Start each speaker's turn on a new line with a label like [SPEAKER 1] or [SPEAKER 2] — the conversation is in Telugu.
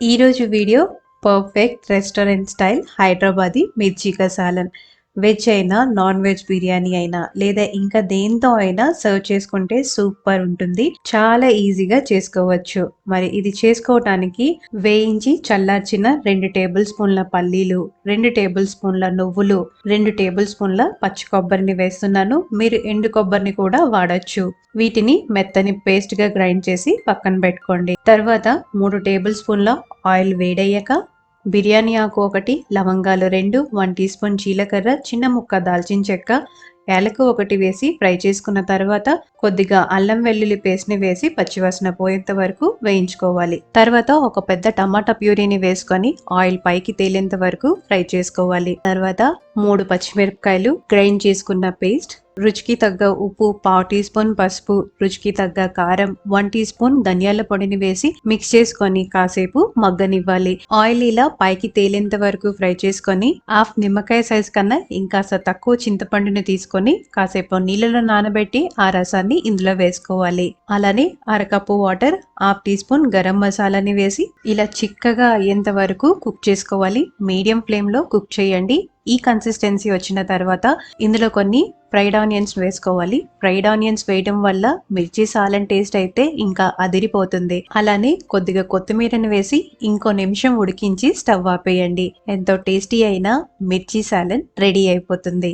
[SPEAKER 1] ఈరోజు video perfect restaurant style Hyderabadi మిర్చి కసాలన్. వెజ్ అయినా నాన్ వెజ్ బిర్యానీ అయినా లేదా ఇంకా దేంతో అయినా సర్వ్ చేసుకుంటే సూపర్ ఉంటుంది. చాలా ఈజీగా చేసుకోవచ్చు. మరి ఇది చేసుకోవటానికి వేయించి చల్లార్చిన 2 టేబుల్ స్పూన్ల పల్లీలు, 2 టేబుల్ స్పూన్ల నువ్వులు, 2 టేబుల్ స్పూన్ల పచ్చి కొబ్బరిని వేస్తున్నాను. మీరు ఎండు కొబ్బరిని కూడా వాడచ్చు. వీటిని మెత్తని పేస్ట్ గా గ్రైండ్ చేసి పక్కన పెట్టుకోండి. తర్వాత 3 టేబుల్ స్పూన్ల ఆయిల్ వేడయ్యాక బిర్యానీ ఆకు 1, లవంగాలు 2, 1 టీ స్పూన్ జీలకర్ర, చిన్న ముక్క దాల్చిన చెక్క, యాలకు 1 వేసి ఫ్రై చేసుకున్న తర్వాత కొద్దిగా అల్లం వెల్లుల్లి పేస్ట్ ని వేసి పచ్చివాసన పోయేంత వరకు వేయించుకోవాలి. తర్వాత ఒక పెద్ద టమాటా ప్యూరీని వేసుకొని ఆయిల్ పైకి తేలేంత వరకు ఫ్రై చేసుకోవాలి. తర్వాత 3 పచ్చిమిరపకాయలు, గ్రైండ్ చేసుకున్న పేస్ట్, రుచికి తగ్గ ఉప్పు, 1/2 టీ స్పూన్ పసుపు, రుచికి తగ్గ కారం, 1 టీ స్పూన్ ధనియాల పొడిని వేసి మిక్స్ చేసుకొని కాసేపు మగ్గనివ్వాలి. ఆయిల్ ఇలా పైకి తేలేంత వరకు ఫ్రై చేసుకొని హాఫ్ నిమ్మకాయ సైజ్ కన్నా ఇంకాస్త తక్కువ చింతపండుని తీసుకొని కాసేపు నీళ్ళలో నానబెట్టి ఆ రసాన్ని ఇందులో వేసుకోవాలి. అలానే 1/2 కప్పు వాటర్, 1/2 టీ స్పూన్ గరం మసాలాని వేసి ఇలా చిక్కగా అయ్యేంత వరకు కుక్ చేసుకోవాలి. మీడియం ఫ్లేమ్ లో కుక్ చేయండి. ఈ కన్సిస్టెన్సీ వచ్చిన తర్వాత ఇందులో కొన్ని ఫ్రైడ్ ఆనియన్స్ వేసుకోవాలి. ఫ్రైడ్ ఆనియన్స్ వేయడం వల్ల మిర్చి సాలన్ టేస్ట్ అయితే ఇంకా అదిరిపోతుంది. అలానే కొద్దిగా కొత్తిమీరని వేసి ఇంకో నిమిషం ఉడికించి స్టవ్ ఆపేయండి. ఎంతో టేస్టీ అయిన మిర్చి సాలన్ రెడీ అయిపోతుంది.